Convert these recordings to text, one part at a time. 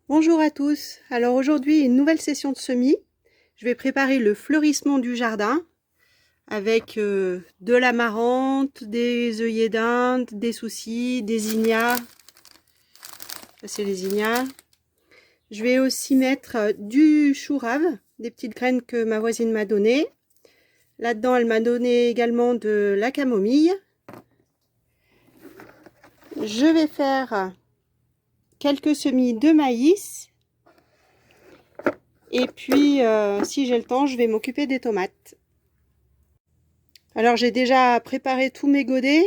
Bonjour à tous. Alors aujourd'hui, une nouvelle session de semis. Je vais préparer le fleurissement du jardin avec de l'amarante, des œillets d'Inde, des soucis, des zinnias. Ça c'est les zinnias. Je vais aussi mettre du chou rave, des petites graines que ma voisine m'a données. Là-dedans, elle m'a donné également de la camomille. Je vais faire quelques semis de maïs. Et puis, si j'ai le temps, je vais m'occuper des tomates. Alors, j'ai déjà préparé tous mes godets.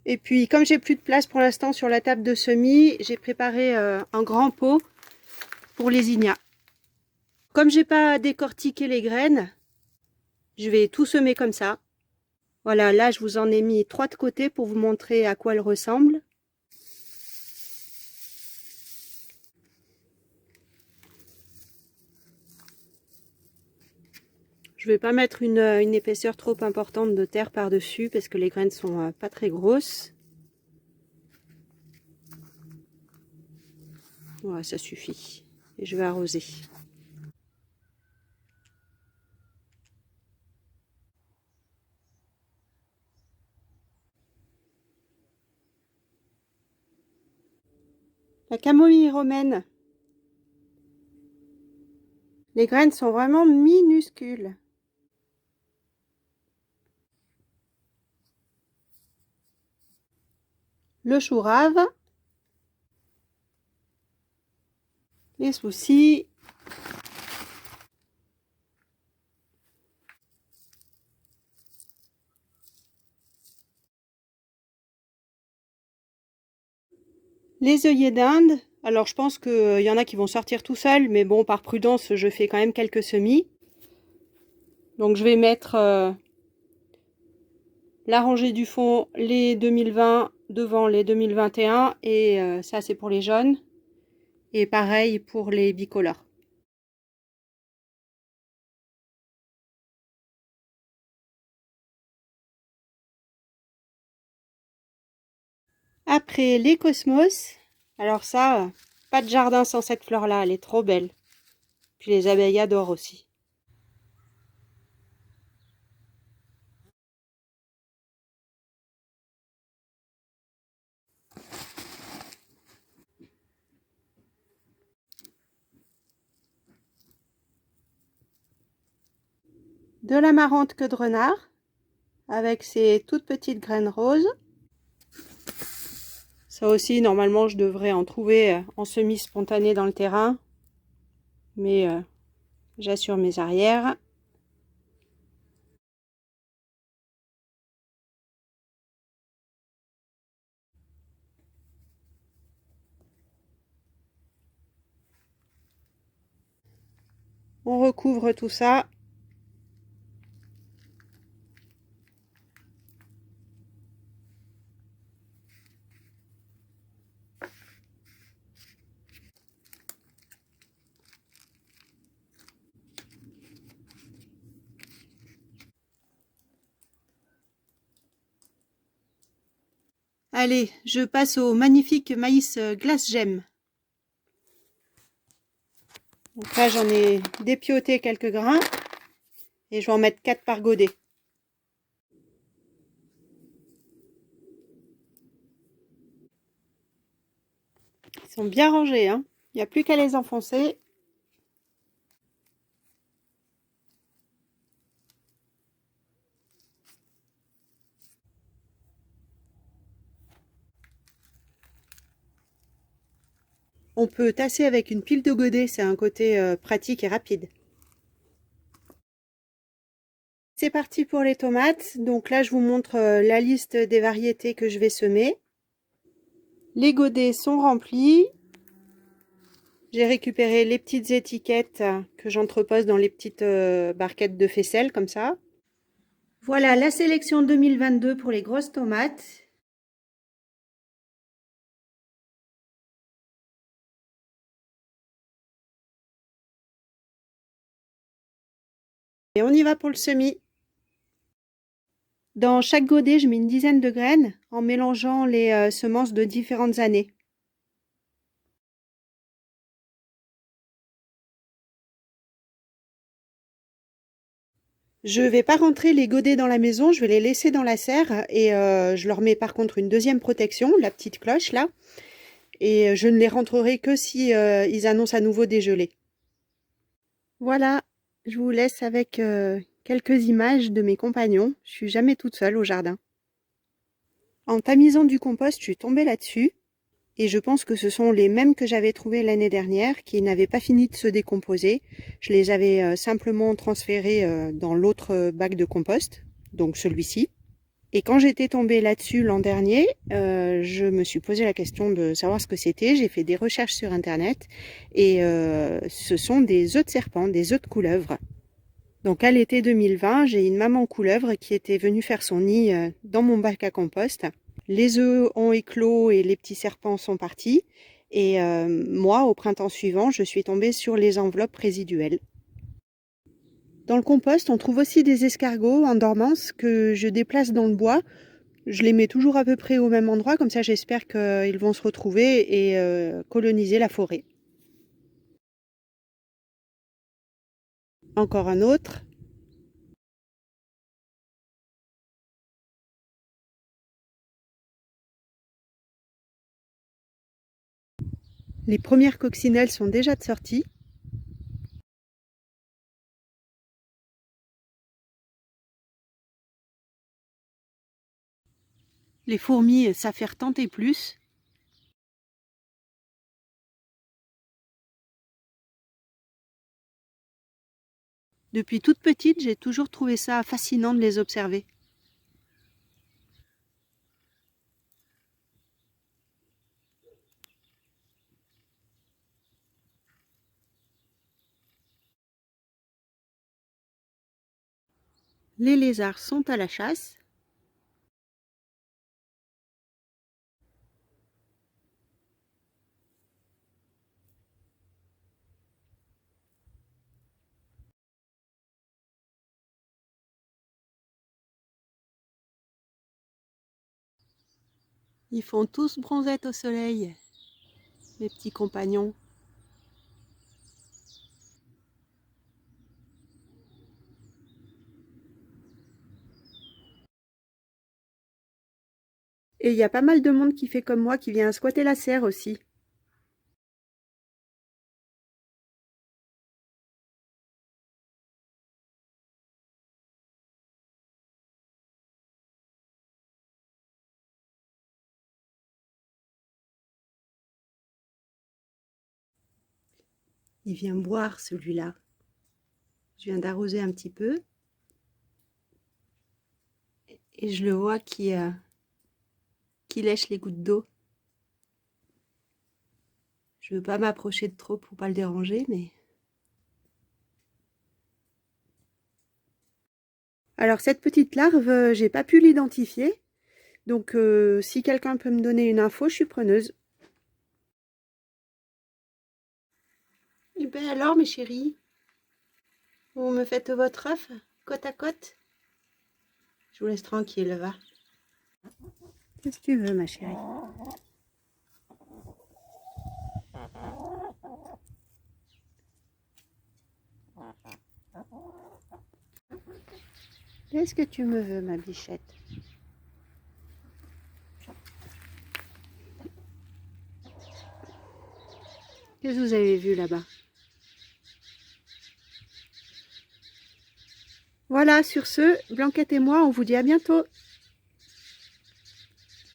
Et puis, comme j'ai plus de place pour l'instant sur la table de semis, j'ai préparé un grand pot pour les zinnias. Comme j'ai pas décortiqué les graines, je vais tout semer comme ça. Voilà, là, je vous en ai mis 3 de côté pour vous montrer à quoi elles ressemblent. Je vais pas mettre une épaisseur trop importante de terre par-dessus parce que les graines sont pas très grosses. Voilà, ça suffit. Et je vais arroser. La camomille romaine. Les graines sont vraiment minuscules. Le chou rave. Les soucis. Les œillets d'Inde. Alors je pense qu'il y en a qui vont sortir tout seuls, mais bon, par prudence, je fais quand même quelques semis. Donc je vais mettre la rangée du fond, les 2020, devant les 2021, et ça c'est pour les jaunes. Et pareil pour les bicolores. Après les cosmos. Alors ça, pas de jardin sans cette fleur-là, elle est trop belle. Puis les abeilles adorent aussi. De l'amarante queue de renard, avec ses toutes petites graines roses. Ça aussi, normalement, je devrais en trouver en semis spontané dans le terrain. Mais j'assure mes arrières. On recouvre tout ça. Allez, je passe au magnifique maïs glace gemme. Donc là, j'en ai dépioté quelques grains. Et je vais en mettre 4 par godet. Ils sont bien rangés, hein. Il n'y a plus qu'à les enfoncer. On peut tasser avec une pile de godet, c'est un côté pratique et rapide. C'est parti pour les tomates. Donc là, je vous montre la liste des variétés que je vais semer. Les godets sont remplis. J'ai récupéré les petites étiquettes que j'entrepose dans les petites barquettes de faisselle, comme ça. Voilà la sélection 2022 pour les grosses tomates. Et on y va pour le semis. Dans chaque godet, je mets une dizaine de graines en mélangeant les semences de différentes années. Je vais pas rentrer les godets dans la maison, je vais les laisser dans la serre et je leur mets par contre une deuxième protection, la petite cloche là, et je ne les rentrerai que si ils annoncent à nouveau dégeler. Voilà, je vous laisse avec quelques images de mes compagnons. Je suis jamais toute seule au jardin. En tamisant du compost, je suis tombée là-dessus. Et je pense que ce sont les mêmes que j'avais trouvés l'année dernière, qui n'avaient pas fini de se décomposer. Je les avais simplement transférés dans l'autre bac de compost, donc celui-ci. Et quand j'étais tombée là-dessus l'an dernier, je me suis posé la question de savoir ce que c'était. J'ai fait des recherches sur Internet et ce sont des œufs de serpent, des œufs de couleuvre. Donc à l'été 2020, j'ai une maman couleuvre qui était venue faire son nid dans mon bac à compost. Les œufs ont éclos et les petits serpents sont partis. Et moi, au printemps suivant, je suis tombée sur les enveloppes résiduelles. Dans le compost, on trouve aussi des escargots en dormance que je déplace dans le bois. Je les mets toujours à peu près au même endroit, comme ça j'espère qu'ils vont se retrouver et coloniser la forêt. Encore un autre. Les premières coccinelles sont déjà de sortie. Les fourmis s'affairent tant et plus. Depuis toute petite, j'ai toujours trouvé ça fascinant de les observer. Les lézards sont à la chasse. Ils font tous bronzette au soleil, mes petits compagnons. Et il y a pas mal de monde qui fait comme moi, qui vient squatter la serre aussi. Il vient boire celui-là. Je viens d'arroser un petit peu. Et je le vois qui lèche les gouttes d'eau. Je veux pas m'approcher de trop pour pas le déranger, mais... Alors cette petite larve, j'ai pas pu l'identifier. Donc si quelqu'un peut me donner une info, je suis preneuse. Et ben alors mes chéris, vous me faites votre œuf côte à côte? Je vous laisse tranquille, va. Qu'est-ce que tu veux ma chérie? Qu'est-ce que tu me veux ma bichette? Qu'est-ce que vous avez vu là-bas? Voilà, sur ce, Blanquette et moi, on vous dit à bientôt.